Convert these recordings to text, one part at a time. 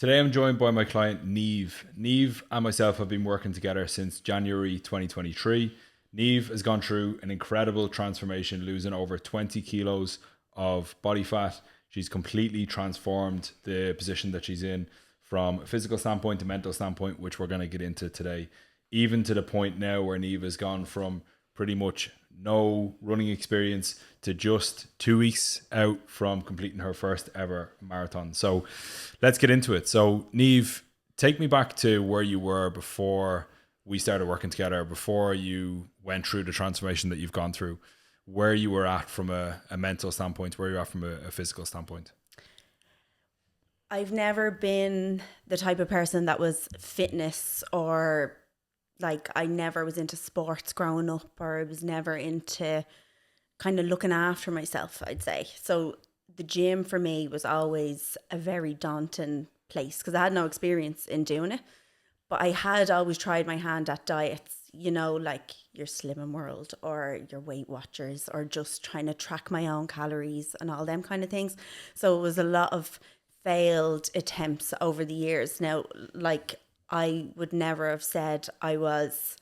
Today I'm joined by my client Niamh. Niamh and myself have been working together since January 2023. Niamh has gone through an incredible transformation, losing over 20 kilos of body fat. She's completely transformed the position that she's in from a physical standpoint to mental standpoint, which we're going to get into today. Even to the point now where Niamh has gone from pretty much no running experience to just 2 weeks out from completing her first ever marathon. So let's get into it. So Niamh, take me back to where you were before we started working together, before you went through the transformation that you've gone through, where you were at from a mental standpoint, where you're at from a physical standpoint. I've never been the type of person that was fitness or like I never was into sports growing up, or I was never into kind of looking after myself, I'd say. So the gym for me was always a very daunting place because I had no experience in doing it. But I had always tried my hand at diets, like your Slimming World or your Weight Watchers, or just trying to track my own calories and all them kind of things. So it was a lot of failed attempts over the years. Now, like, I would never have said I was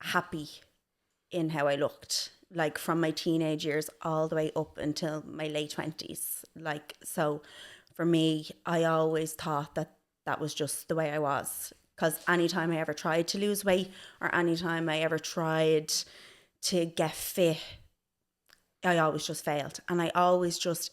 happy in how I looked, like from my teenage years all the way up until my late 20s. Like, so for me, I always thought that that was just the way I was. Because anytime I ever tried to lose weight or anytime I ever tried to get fit, I always just failed. And I always just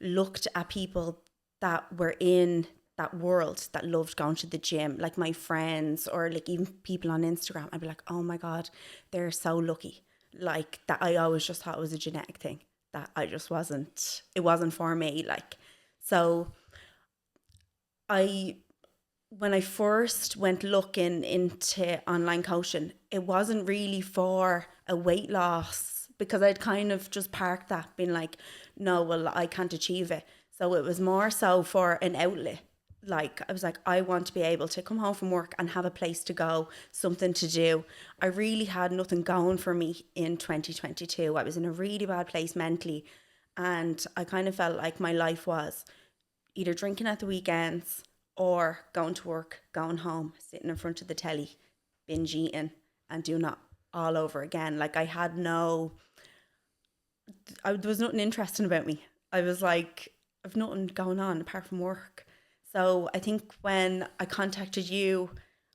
looked at people that were in that world that loved going to the gym, like my friends or like even people on Instagram. I'd be like, oh my God, they're so lucky. Like that, I always just thought it was a genetic thing, that I just wasn't, it wasn't for me. Like, so I, when I first went looking into online coaching, it wasn't really for a weight loss because I'd kind of just parked that, being like, no, well, I can't achieve it. So it was more so for an outlet. Like, I was like, I want to be able to come home from work and have a place to go, something to do. I really had nothing going for me in 2022. I was in a really bad place mentally. And I kind of felt like my life was either drinking at the weekends or going to work, going home, sitting in front of the telly, binge eating, and doing that all over again. Like, there was nothing interesting about me. I was like, I've nothing going on apart from work. So I think when I contacted you,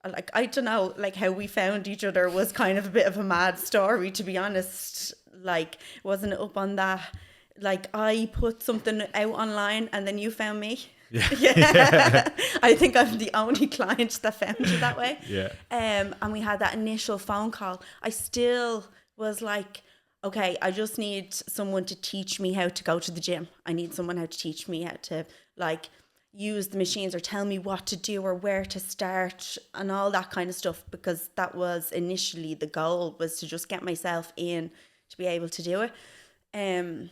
like, I don't know, like how we found each other was kind of a bit of a mad story, to be honest. Like, wasn't it up on that? Like, I put something out online and then you found me. Yeah. Yeah. I think I'm the only client that found you that way. Yeah. And we had that initial phone call. I still was like, okay, I just need someone to teach me how to go to the gym. I need someone how to teach me how to like use the machines or tell me what to do or where to start and all that kind of stuff, because that was initially the goal, was to just get myself in to be able to do it. Um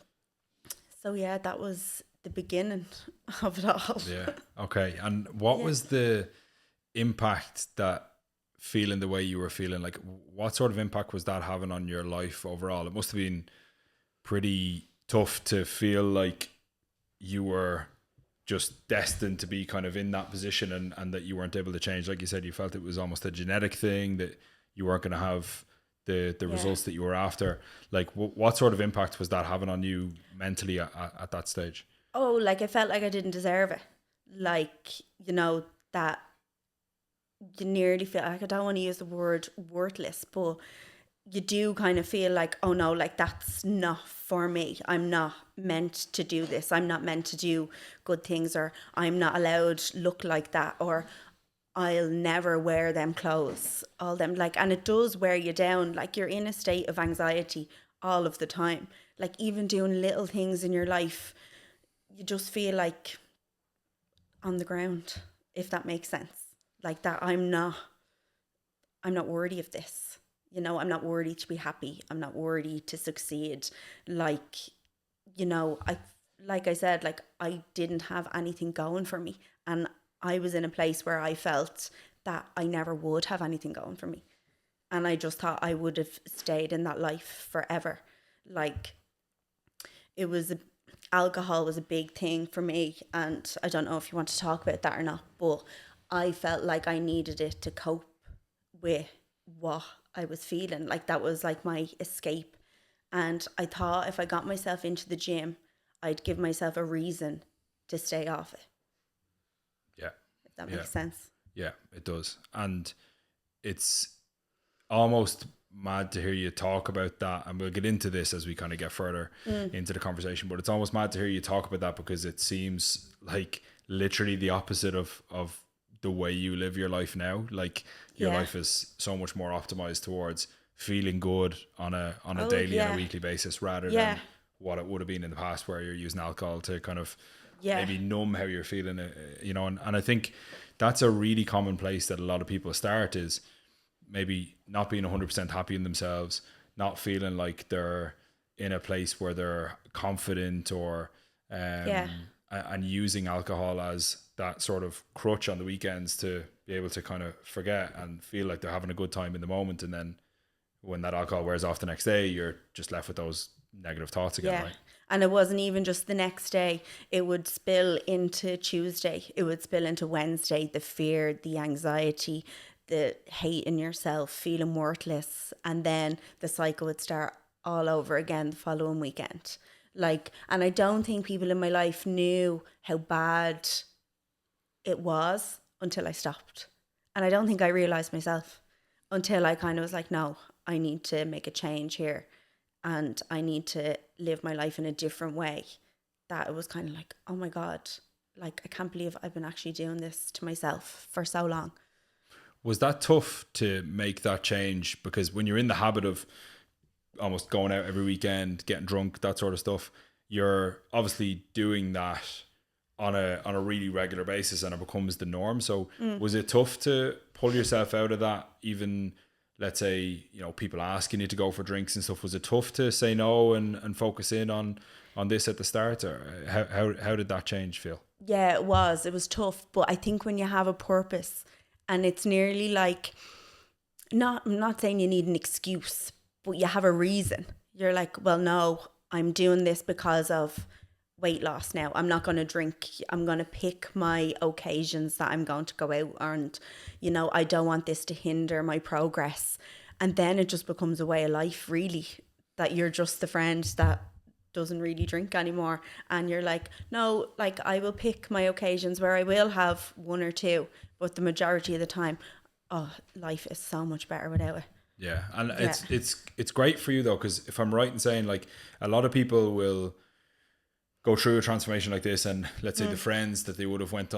so yeah, that was the beginning of it all. Yeah. Okay. And what Yeah. was the impact that feeling the way you were feeling? Like, what sort of impact was that having on your life overall? It must have been pretty tough to feel like you were just destined to be kind of in that position, and that you weren't able to change. Like you said, you felt it was almost a genetic thing, that you weren't going to have the Yeah. results that you were after. Like, what sort of impact was that having on you mentally at that stage? Oh, like I felt like I didn't deserve it. Like, that you nearly feel like, I don't want to use the word worthless, but you do kind of feel like, oh no, like that's not for me. I'm not meant to do this. I'm not meant to do good things, or I'm not allowed to look like that, or I'll never wear them clothes. All them, like, and it does wear you down. Like, you're in a state of anxiety all of the time. Like, even doing little things in your life, you just feel like on the ground, if that makes sense. Like that, I'm not worthy of this. I'm not worthy to be happy. I'm not worthy to succeed. Like, I, like I said, like I didn't have anything going for me. And I was in a place where I felt that I never would have anything going for me. And I just thought I would have stayed in that life forever. Like, it was alcohol was a big thing for me, and I don't know if you want to talk about that or not, but I felt like I needed it to cope with what I was feeling. Like that was like my escape. And I thought if I got myself into the gym, I'd give myself a reason to stay off it. Yeah. If that Yeah. makes sense. Yeah, it does. And it's almost mad to hear you talk about that. And we'll get into this as we kind of get further into the conversation. But it's almost mad to hear you talk about that, because it seems like literally the opposite of the way you live your life now. Like your Yeah. life is so much more optimized towards feeling good on a Oh, daily and yeah. a weekly basis, rather Yeah. than what it would have been in the past, where you're using alcohol to kind of Yeah. maybe numb how you're feeling, you know. And I think that's a really common place that a lot of people start, is maybe not being 100% happy in themselves, not feeling like they're in a place where they're confident, or Yeah. and using alcohol as that sort of crutch on the weekends to be able to kind of forget and feel like they're having a good time in the moment. And then when that alcohol wears off the next day, you're just left with those negative thoughts again, Yeah. right? And it wasn't even just the next day. It would spill into Tuesday. It would spill into Wednesday. The fear, the anxiety, the hate in yourself, feeling worthless. And then the cycle would start all over again the following weekend. Like, and I don't think people in my life knew how bad it was until I stopped. And I don't think I realized myself until I kind of was like, no, I need to make a change here, and I need to live my life in a different way. That it was kind of like, oh my God, like I can't believe I've been actually doing this to myself for so long. Was that tough to make that change? Because when you're in the habit of almost going out every weekend, getting drunk, that sort of stuff, you're obviously doing that on a really regular basis, and it becomes the norm. So was it tough to pull yourself out of that? Even, let's say, you know, people asking you to go for drinks and stuff, was it tough to say no and focus in on this at the start? Or how did that change feel? Yeah, it was. It was tough. But I think when you have a purpose, and it's nearly like, I'm not saying you need an excuse, but you have a reason. You're like, well, no, I'm doing this because of weight loss now. I'm not going to drink. I'm going to pick my occasions that I'm going to go out, and, you know, I don't want this to hinder my progress. And then it just becomes a way of life, really, that you're just the friend that doesn't really drink anymore. And you're like, no, like I will pick my occasions where I will have one or two, but the majority of the time, oh, life is so much better without it. Yeah, and Yeah. it's great for you though, because if I'm right in saying, like, a lot of people will go through a transformation like this, and let's say the friends that they would have went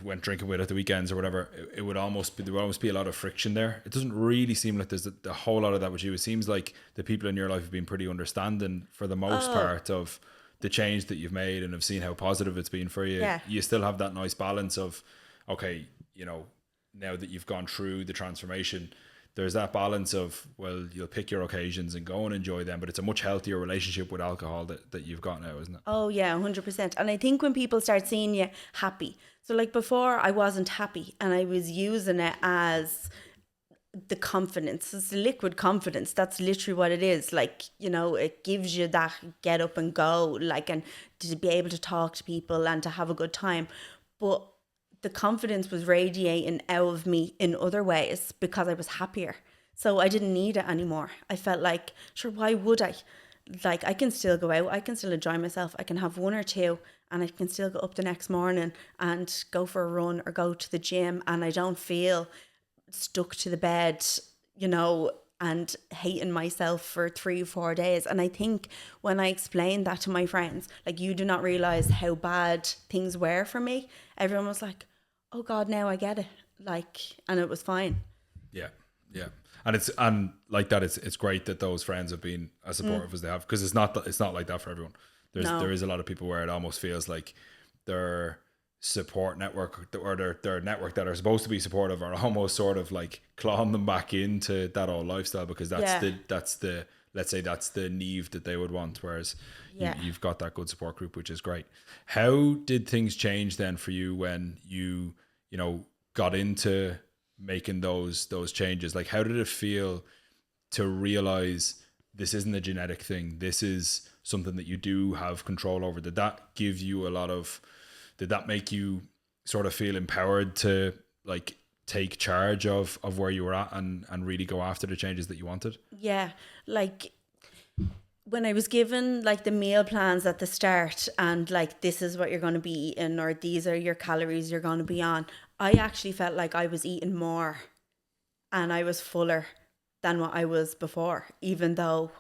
went drinking with at the weekends or whatever, it would almost be, there would almost be a lot of friction there. It doesn't really seem like there's a whole lot of that with you. It seems like the people in your life have been pretty understanding for the most part of the change that you've made, and have seen how positive it's been for you. Yeah. You still have that nice balance of, okay, you know, now that you've gone through the transformation, there's that balance of, well, you'll pick your occasions and go and enjoy them, but it's a much healthier relationship with alcohol that you've got now, isn't it? Oh yeah, 100%. And I think when people start seeing you happy, so like before I wasn't happy, and I was using it as the confidence. It's liquid confidence. That's literally what it is. Like, you know, it gives you that get up and go, like, and to be able to talk to people and to have a good time. But the confidence was radiating out of me in other ways because I was happier. So I didn't need it anymore. I felt like, sure, why would I? Like, I can still go out, I can still enjoy myself, I can have one or two, and I can still go up the next morning and go for a run or go to the gym, and I don't feel stuck to the bed, you know, and hating myself for 3 or 4 days. And I think when I explained that to my friends, like, you do not realize how bad things were for me, everyone was like, oh God, now I get it. Like, and it was fine. Yeah, yeah, and like that, it's great that those friends have been as supportive as they have, because it's not like that for everyone. No. There is a lot of people where it almost feels like their support network, or their network that are supposed to be supportive, are almost sort of like clawing them back into that old lifestyle, because that's Yeah. the let's say that's the Niamh that they would want, whereas Yeah. you've got that good support group, which is great. How did things change then for you when you know, got into making those changes? Like, how did it feel to realize this isn't a genetic thing, this is something that you do have control over? Did that give you did that make you sort of feel empowered to like take charge of where you were at and really go after the changes that you wanted? Yeah, like when I was given like the meal plans at the start and like this is what you're going to be eating or these are your calories you're going to be on, I actually felt like I was eating more and I was fuller than what I was before, even though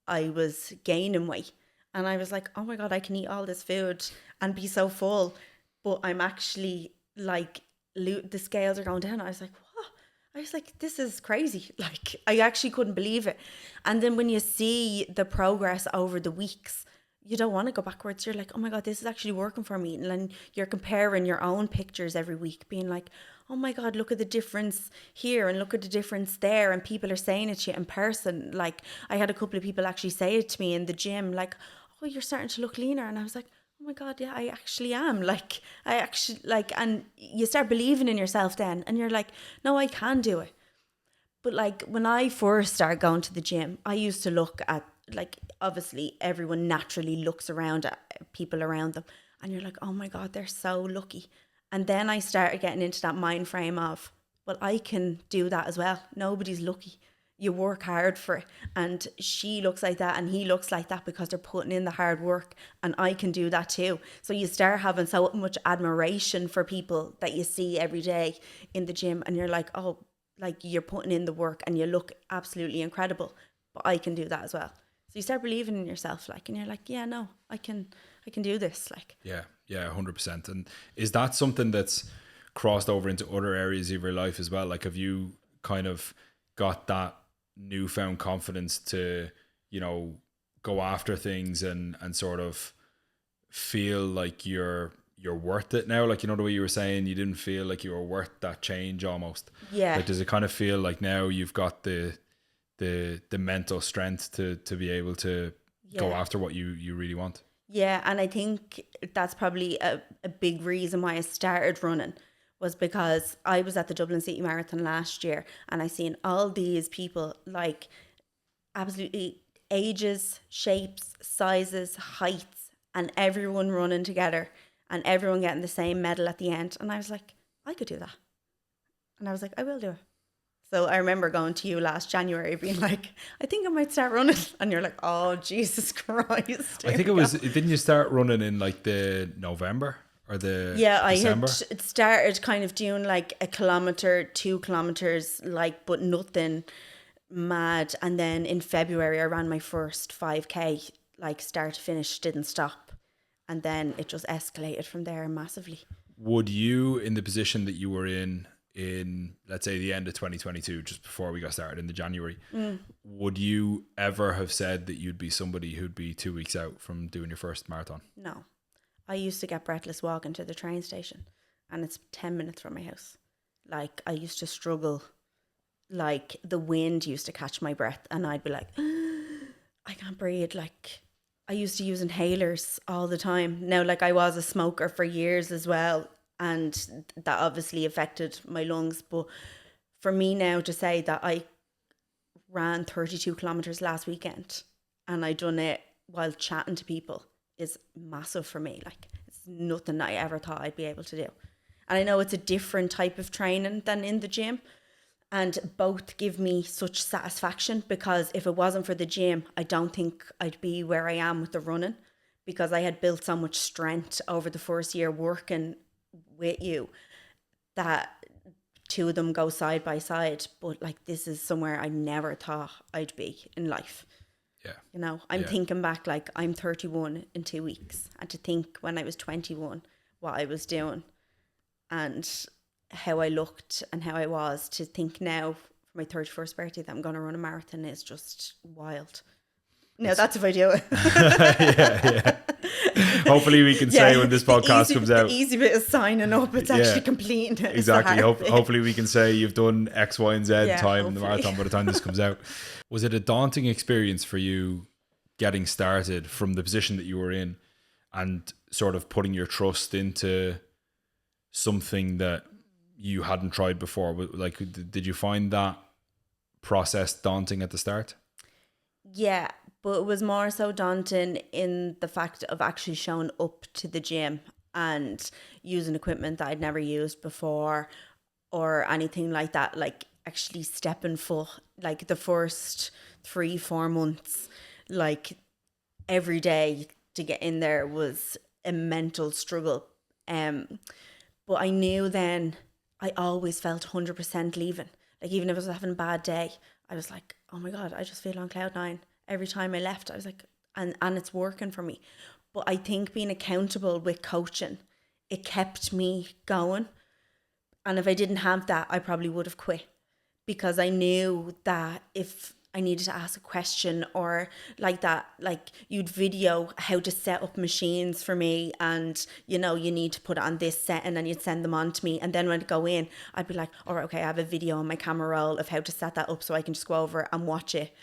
I was gaining weight. And I was like, oh my God, I can eat all this food and be so full, but I'm actually like, the scales are going down. I was like, what? I was like, this is crazy. Like, I actually couldn't believe it. And then when you see the progress over the weeks, you don't want to go backwards. You're like, oh my God, this is actually working for me. And then you're comparing your own pictures every week, being like, oh my God, look at the difference here and look at the difference there. And people are saying it to you in person. Like, I had a couple of people actually say it to me in the gym, like, oh, you're starting to look leaner. And I was like, oh my God, yeah, I actually am. Like, I actually, like, and you start believing in yourself then. And you're like, no, I can do it. But like, when I first started going to the gym, I used to look at, like, obviously everyone naturally looks around at people around them. And you're like, oh my God, they're so lucky. And then I started getting into that mind frame of, well, I can do that as well. Nobody's lucky. You work hard for it. And she looks like that and he looks like that because they're putting in the hard work. And I can do that too. So you start having so much admiration for people that you see every day in the gym. And you're like, oh, like you're putting in the work and you look absolutely incredible. But I can do that as well. So you start believing in yourself, like, and you're like, yeah, no, I can do this. Like, yeah, 100%. And is that something that's crossed over into other areas of your life as well? Like, have you kind of got that newfound confidence to, you know, go after things and sort of feel like you're worth it now? Like, you know, the way you were saying you didn't feel like you were worth that change almost. yeah. Like, does it kind of feel like now you've got the mental strength to be able to go after what you really want? Yeah, and I think that's probably a big reason why I started running was because I was at the Dublin City Marathon last year and I seen all these people, like, absolutely ages, shapes, sizes, heights, and everyone running together and everyone getting the same medal at the end. And I was like, I could do that. And I was like, I will do it. So I remember going to you last January being like, I think I might start running. And you're like, oh, Jesus Christ. I think it was, didn't you start running in like the November or the December? I had started kind of doing like 1 kilometer, 2 kilometers, like, but nothing mad. And then in February, I ran my first 5K, like start to finish, didn't stop. And then it just escalated from there massively. Would you, in the position that you were in let's say the end of 2022, just before we got started in the January, would you ever have said that you'd be somebody who'd be 2 weeks out from doing your first marathon? No. I used to get breathless walking to the train station and it's 10 minutes from my house. Like, I used to struggle. Like, the wind used to catch my breath and I'd be like, I can't breathe. Like, I used to use inhalers all the time. Now, like, I was a smoker for years as well, and that obviously affected my lungs. But for me now to say that I ran 32 kilometers last weekend and I done it while chatting to people is massive for me. Like, it's nothing I ever thought I'd be able to do. And I know it's a different type of training than in the gym, and both give me such satisfaction, because if it wasn't for the gym, I don't think I'd be where I am with the running, because I had built so much strength over the first year working with you that two of them go side by side. But like, this is somewhere I never thought I'd be in life. Yeah. You know, I'm thinking back, like, I'm 31 in 2 weeks, and to think when I was 21 what I was doing and how I looked and how I was, to think now for my 31st birthday that I'm going to run a marathon is just wild. No, that's if I do it. yeah. Hopefully we can say when this podcast comes out. The easy bit is signing up. It's actually completing it. Exactly. Hopefully we can say you've done X, Y, and Z time in the marathon by the time this comes out. Was it a daunting experience for you getting started from the position that you were in and sort of putting your trust into something that you hadn't tried before? Like, did you find that process daunting at the start? Yeah, But it was more so daunting in the fact of actually showing up to the gym and using equipment that I'd never used before or anything like that. Like actually stepping foot, like the first 3-4 months, like every day to get in there was a mental struggle. But I knew then I always felt 100% leaving. Like even if I was having a bad day, I was like, oh my God, I just feel on cloud nine. Every time I left, I was like, and it's working for me. But I think being accountable with coaching, it kept me going. And if I didn't have that, I probably would have quit, because I knew that if I needed to ask a question or like that, like you'd video how to set up machines for me, and you know, you need to put it on this setting, and you'd send them on to me. And then when I'd go in, I'd be like, all right, okay, I have a video on my camera roll of how to set that up, so I can just go over and watch it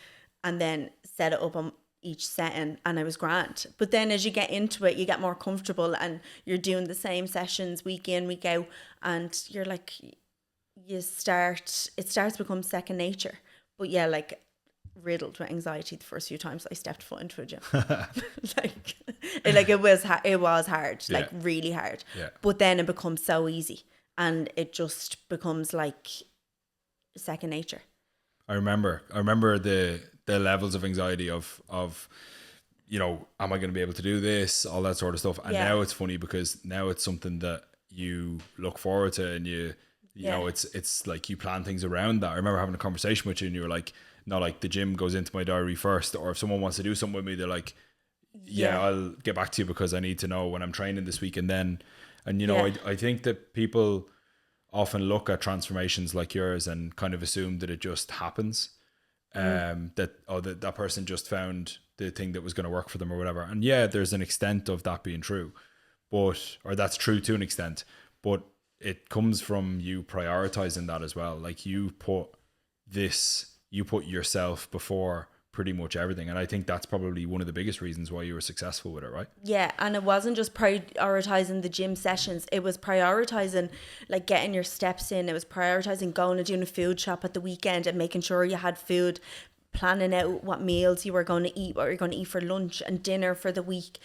and then set it up on each setting, and I was grand. But then as you get into it, you get more comfortable and you're doing the same sessions week in, week out, and you're like, it starts to become second nature. But yeah, like riddled with anxiety the first few times I stepped foot into a gym. It was hard, like really hard. Yeah. But then it becomes so easy, and it just becomes like second nature. I remember the levels of anxiety of you know, am I going to be able to do this, all that sort of stuff. And now it's funny because now it's something that you look forward to, and you know, it's like you plan things around that. I remember having a conversation with you and you were like, no, like the gym goes into my diary first, or if someone wants to do something with me, they're like, yeah, I'll get back to you because I need to know when I'm training this week. And then, and you know, I think that people often look at transformations like yours and kind of assume that it just happens. That person just found the thing that was going to work for them or whatever. And yeah, there's an extent of that being true, or that's true to an extent, but it comes from you prioritizing that as well. Like you put yourself before pretty much everything. And I think that's probably one of the biggest reasons why you were successful with it, right? Yeah, and it wasn't just prioritizing the gym sessions. It was prioritizing like getting your steps in. It was prioritizing going and doing a food shop at the weekend and making sure you had food, planning out what meals you were going to eat, what you're going to eat for lunch and dinner for the week.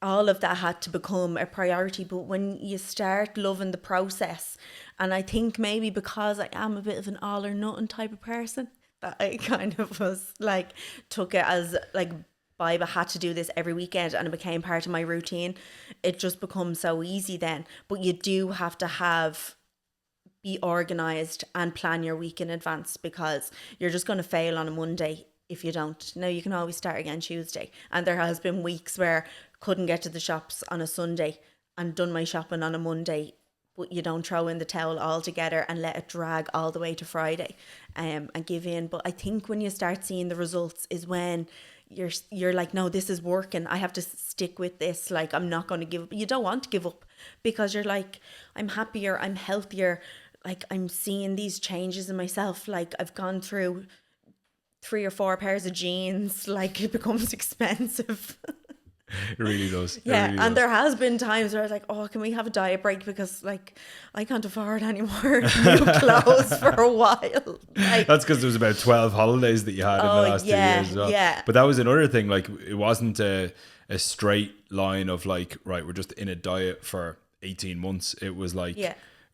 All of that had to become a priority. But when you start loving the process, and I think maybe because I am a bit of an all or nothing type of person, that I kind of was like, took it as like, I had to do this every weekend, and it became part of my routine. It just becomes so easy then. But you do have to be organized and plan your week in advance, because you're just going to fail on a Monday if you don't. Now you can always start again Tuesday. And there has been weeks where couldn't get to the shops on a Sunday and done my shopping on a Monday, but you don't throw in the towel altogether and let it drag all the way to Friday, and give in. But I think when you start seeing the results is when you're like, no, this is working. I have to stick with this. Like, I'm not going to give up. You don't want to give up, because you're like, I'm happier, I'm healthier. Like, I'm seeing these changes in myself. Like, I've gone through 3 or 4 pairs of jeans. Like, it becomes expensive. It really does. Yeah, really and does. there has been times where I was like, oh, can we have a diet break, because like I can't afford any more new clothes for a while. Like, that's because there was about 12 holidays that you had in the last 2 years as well. Yeah. But that was another thing. Like, it wasn't a straight line of like, right, we're just in a diet for 18 months. It was like,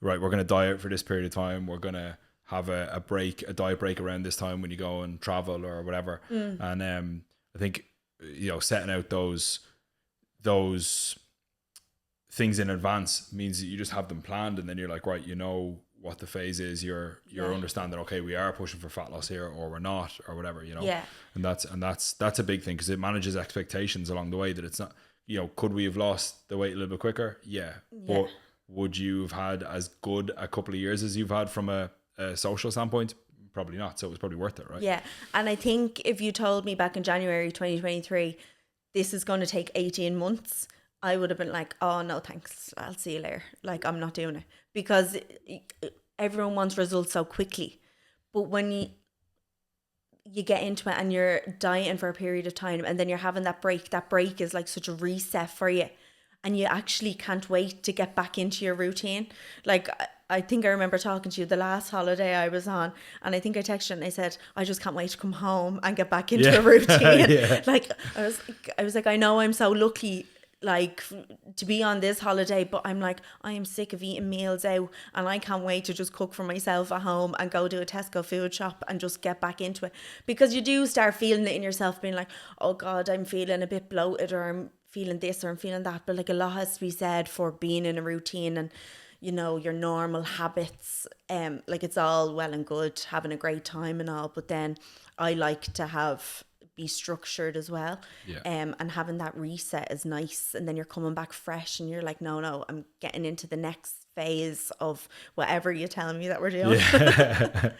right, we're going to diet for this period of time. We're going to have a diet break around this time when you go and travel or whatever. And I think, you know, setting out those things in advance means that you just have them planned, and then you're like, right, you know what the phase is. You're understanding, okay, we are pushing for fat loss here, or we're not, or whatever, you know. And that's a big thing, because it manages expectations along the way, that it's not, you know, could we have lost the weight a little bit quicker? But would you have had as good a couple of years as you've had from a social standpoint? Probably not. So it was probably worth it, right? Yeah. And I think if you told me back in January 2023, this is going to take 18 months, I would have been like, oh no, thanks, I'll see you later. Like, I'm not doing it, because everyone wants results so quickly. But when you get into it and you're dieting for a period of time, and then you're having that break is like such a reset for you. and you actually can't wait to get back into your routine. Like, I think I remember talking to you the last holiday I was on, and I think I texted you and I said, I just can't wait to come home and get back into a routine. Yeah. Like, I was like, I know I'm so lucky, like, to be on this holiday, but I'm like, I am sick of eating meals out, and I can't wait to just cook for myself at home and go to a Tesco food shop and just get back into it. Because you do start feeling it in yourself, being like, oh God, I'm feeling a bit bloated, or I'm feeling this, or I'm feeling that. But like, a lot has to be said for being in a routine, and you know, your normal habits. Like, it's all well and good having a great time and all, but then I like to be structured as well. Yeah. And having that reset is nice, and then you're coming back fresh, and you're like, no, I'm getting into the next phase of whatever you're telling me that we're doing. Yeah.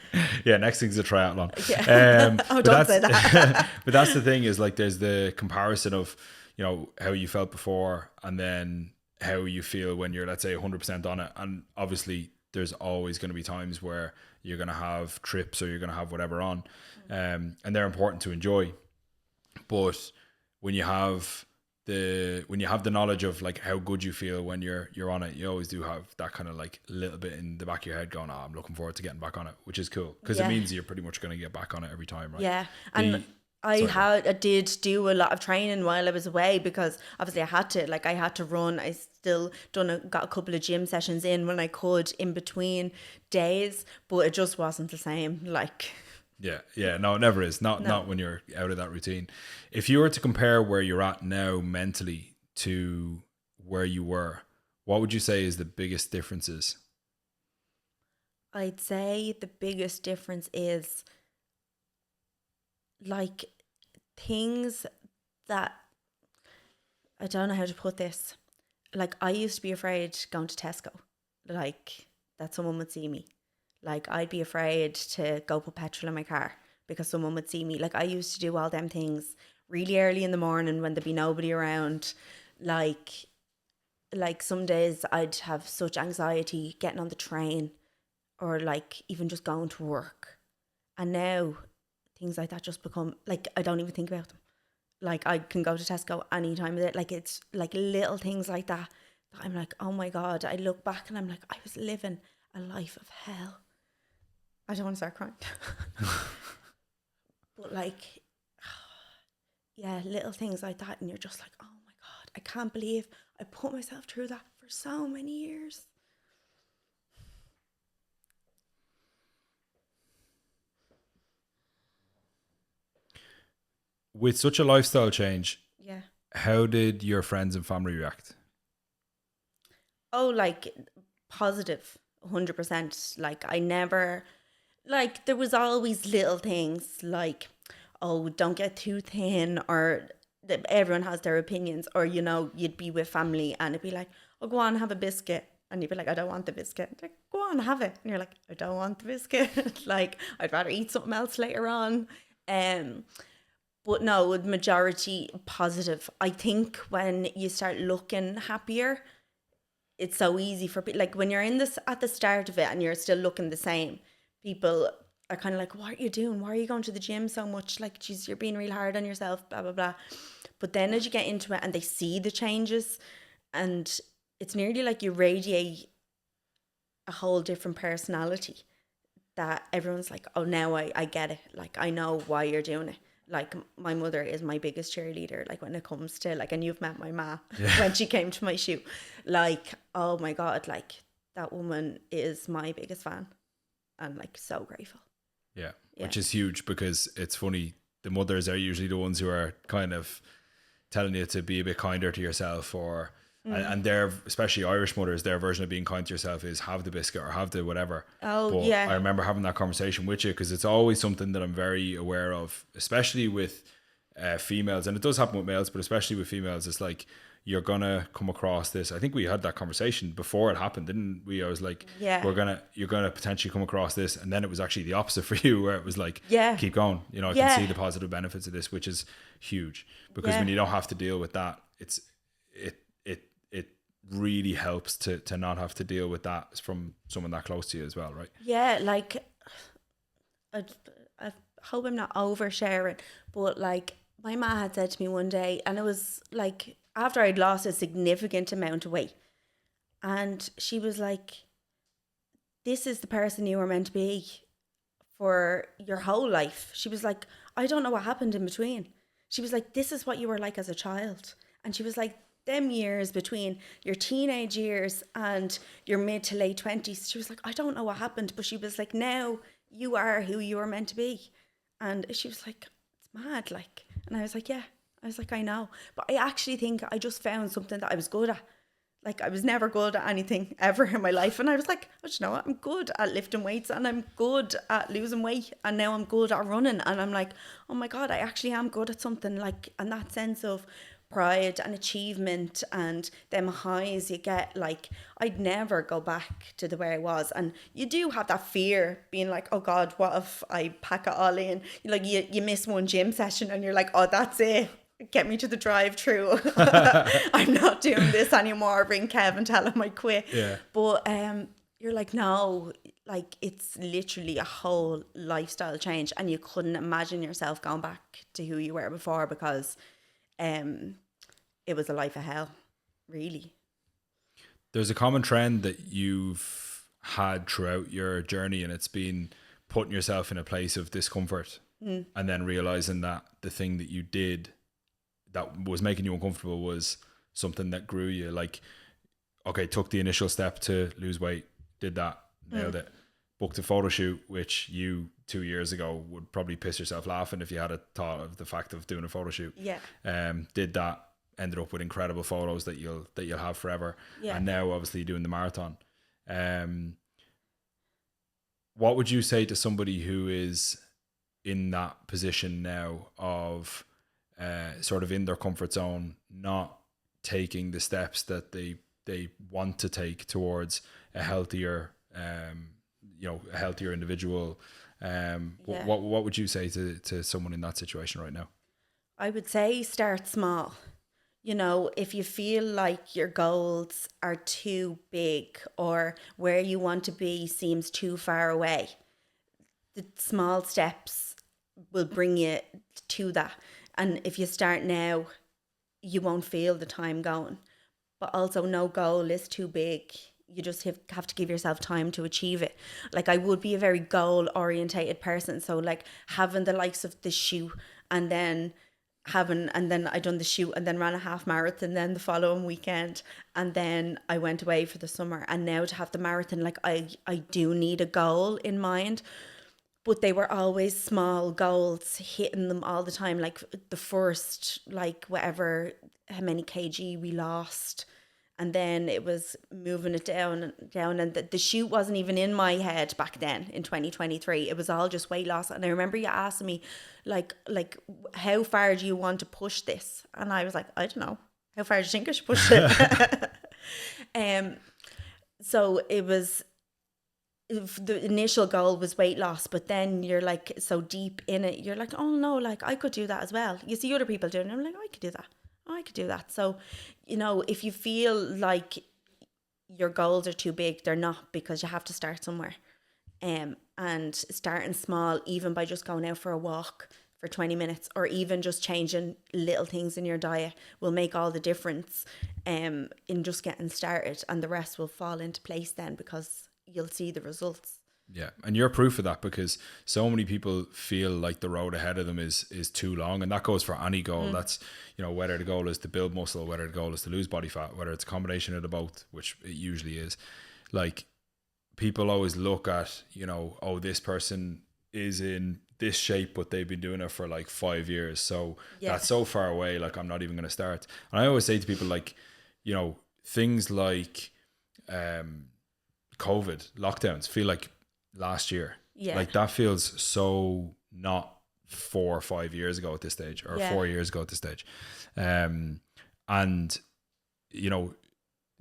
Yeah, next thing's a triathlon. Yeah. Oh, don't say that. But that's the thing, is like, there's the comparison of, you know, how you felt before and then how you feel when you're, let's say, 100% on it. And obviously there's always going to be times where you're going to have trips or you're going to have whatever on, and they're important to enjoy. But when you have the knowledge of like how good you feel when you're on it, you always do have that kind of like little bit in the back of your head going, oh, I'm looking forward to getting back on it, which is cool, because it means you're pretty much going to get back on it every time, right? Yeah. And I did do a lot of training while I was away, because obviously I had to run. I still got a couple of gym sessions in when I could in between days, but it just wasn't the same. Like, yeah, no, it never is. Not when you're out of that routine. If you were to compare where you're at now mentally to where you were, what would you say is the biggest differences? I'd say the biggest difference is like things that, I don't know how to put this. Like, I used to be afraid going to Tesco, like, that someone would see me. Like, I'd be afraid to go put petrol in my car because someone would see me. Like, I used to do all them things really early in the morning when there'd be nobody around. Like some days I'd have such anxiety getting on the train, or like even just going to work. And now things like that just become like, I don't even think about them. Like, I can go to Tesco any time of it. Like, it's like little things like that I'm like, oh my God. I look back and I'm like, I was living a life of hell. I don't want to start crying. But like, yeah, little things like that, and you're just like, oh my God, I can't believe I put myself through that for so many years. With such a lifestyle change, Yeah. how did your friends and family react? Oh, like, positive, 100%. Like, I never, like, there was always little things like, oh, don't get too thin, or that everyone has their opinions, or, you know, you'd be with family and it'd be like, oh, go on, have a biscuit. And you'd be like, I don't want the biscuit. Like, go on, have it. And you're like, I don't want the biscuit. Like, I'd rather eat something else later on. But no, with majority positive. I think when you start looking happier, it's so easy for people. Like, when you're in this at the start of it and you're still looking the same, people are kind of like, what are you doing? Why are you going to the gym so much? Like, geez, you're being real hard on yourself, blah, blah, blah. But then as you get into it and they see the changes, and it's nearly like you radiate a whole different personality, that everyone's like, oh, now I get it. Like, I know why you're doing it. Like, my mother is my biggest cheerleader, like, when it comes to, like, and you've met my ma when she came to my shoot. Like, oh my God, like, that woman is my biggest fan. I'm like so grateful. Yeah, which is huge, because it's funny, the mothers are usually the ones who are kind of telling you to be a bit kinder to yourself, or and they're, especially Irish mothers, their version of being kind to yourself is have the biscuit or have the whatever. Oh, but yeah. I remember having that conversation with you, because it's always something that I'm very aware of, especially with females, and it does happen with males, but especially with females. It's like, you're gonna come across this. I think we had that conversation before it happened, didn't we? I was like, yeah, you're gonna potentially come across this, and then it was actually the opposite for you, where it was like, yeah, keep going. You know, I can see the positive benefits of this, which is huge, because when you don't have to deal with that, it really helps to not have to deal with that from someone that close to you as well, right? Yeah, like, I hope I'm not oversharing, but like, my ma had said to me one day, and it was like after I'd lost a significant amount of weight. And she was like, this is the person you were meant to be for your whole life. She was like, I don't know what happened in between. She was like, this is what you were like as a child. And she was like, them years between your teenage years and your mid to late 20s, she was like, I don't know what happened. But she was like, now you are who you were meant to be. And she was like, it's mad. Like, and I was like, yeah. I was like, I know. But I actually think I just found something that I was good at. Like, I was never good at anything ever in my life. And I was like, oh, you know what? I'm good at lifting weights and I'm good at losing weight. And now I'm good at running. And I'm like, oh my God, I actually am good at something. Like, and that sense of pride and achievement and them highs you get, like, I'd never go back to the way I was. And you do have that fear being like, oh God, what if I pack it all in? Like, you miss one gym session and you're like, oh, that's it. Get me to the drive-through. I'm not doing this anymore. Bring Kev and tell him I quit. Yeah. But you're like, no, like it's literally a whole lifestyle change, and you couldn't imagine yourself going back to who you were before because it was a life of hell, really. There's a common trend that you've had throughout your journey, and it's been putting yourself in a place of discomfort and then realizing that the thing that you did that was making you uncomfortable was something that grew you. Like, okay, took the initial step to lose weight, did that, nailed it, booked a photo shoot, which you 2 years ago would probably piss yourself laughing if you had a thought of the fact of doing a photo shoot. Yeah. Did that, ended up with incredible photos that you'll have forever. Yeah. And now obviously doing the marathon. What would you say to somebody who is in that position now of sort of in their comfort zone, not taking the steps that they want to take towards a healthier, a healthier individual? What would you say to someone in that situation right now? I would say start small. You know, if you feel like your goals are too big or where you want to be seems too far away, the small steps will bring you to that. And if you start now, you won't feel the time going. But also, no goal is too big. You just have to give yourself time to achieve it. Like, I would be a very goal-orientated person. So, like, having the likes of the shoot and then I done the shoot and then ran a half marathon then the following weekend. And then I went away for the summer. And now to have the marathon, like, I do need a goal in mind. But they were always small goals, hitting them all the time. Like the first, like whatever, how many kg we lost. And then it was moving it down. And the shoot wasn't even in my head back then in 2023. It was all just weight loss. And I remember you asking me, like, how far do you want to push this? And I was like, I don't know. How far do you think I should push it? So it was... the initial goal was weight loss, but then you're like so deep in it, you're like, oh no, like I could do that as well. You see other people doing it, I'm like, oh, I could do that. So, you know, if you feel like your goals are too big, they're not, because you have to start somewhere. And starting small, even by just going out for a walk for 20 minutes or even just changing little things in your diet will make all the difference in just getting started, and the rest will fall into place then because you'll see the results. Yeah, and you're proof of that, because so many people feel like the road ahead of them is too long, and that goes for any goal. That's, you know, whether the goal is to build muscle, whether the goal is to lose body fat, whether it's a combination of the both, which it usually is. Like, people always look at, you know, oh, this person is in this shape, but they've been doing it for like 5 years, so that's so far away, like I'm not even going to start. And I always say to people, like, you know, things like COVID lockdowns feel like last year. Like that feels so not 4 or 5 years ago at this stage, or 4 years ago at this stage. And you know,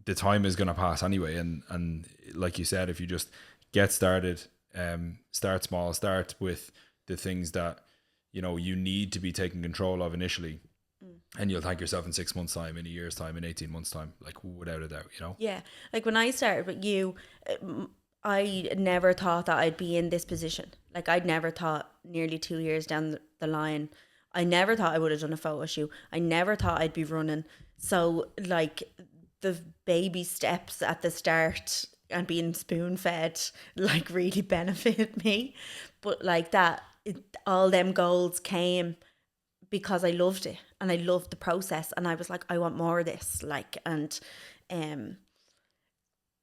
the time is going to pass anyway. And like you said, if you just get started, start small, start with the things that, you know, you need to be taking control of initially. And you'll thank yourself in 6 months' time, in a year's time, in 18 months' time, like without a doubt, you know? Yeah. Like when I started with you, I never thought that I'd be in this position. Like I'd never thought nearly 2 years down the line, I never thought I would have done a photo shoot. I never thought I'd be running So like the baby steps at the start and being spoon fed like really benefited me. But like that, all them goals came because I loved it and I loved the process, and I was like, I want more of this. Like, and um,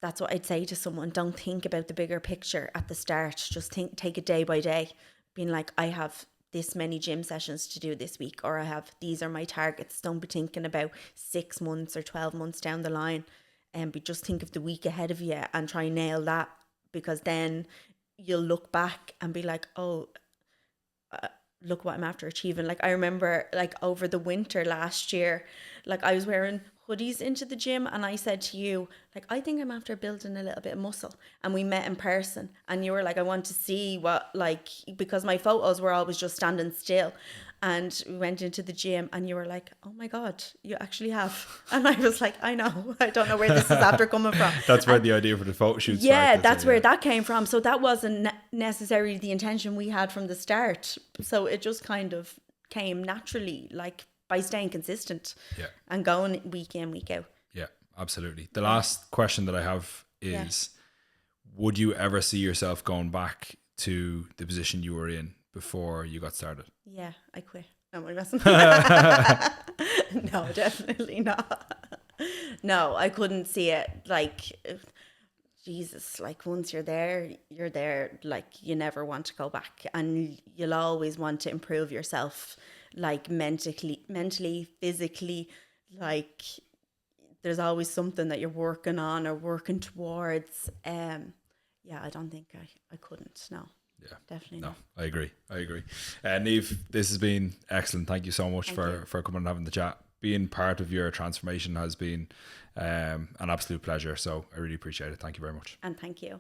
that's what I'd say to someone. Don't think about the bigger picture at the start. Just take it day by day. Being like, I have this many gym sessions to do this week, or I have, these are my targets. Don't be thinking about 6 months or 12 months down the line. But just think of the week ahead of you and try and nail that, because then you'll look back and be like, oh, look what I'm after achieving. Like I remember like over the winter last year, like I was wearing hoodies into the gym, and I said to you, like, I think I'm after building a little bit of muscle. And we met in person, and you were like, I want to see what, like, because my photos were always just standing still. And we went into the gym, and you were like, oh my God, you actually have. And I was like, I know, I don't know where this is after coming from. That's where the idea for the photo shoot yeah, started. that's where that came from. So that wasn't necessarily the intention we had from the start. So it just kind of came naturally, like by staying consistent and going week in, week out. Yeah, absolutely. The last question that I have is, would you ever see yourself going back to the position you were in before you got started? Yeah, I quit. No, I wasn't. No, definitely not. No, I couldn't see it. Like, Jesus, like once you're there, you're there. Like you never want to go back, and you'll always want to improve yourself, like mentally, physically. Like there's always something that you're working on or working towards. Yeah, I don't think I couldn't. No. Yeah, definitely no, not. I agree. Niamh, this has been excellent. Thank you so much for coming and having the chat. Being part of your transformation has been an absolute pleasure. So I really appreciate it. Thank you very much. And thank you.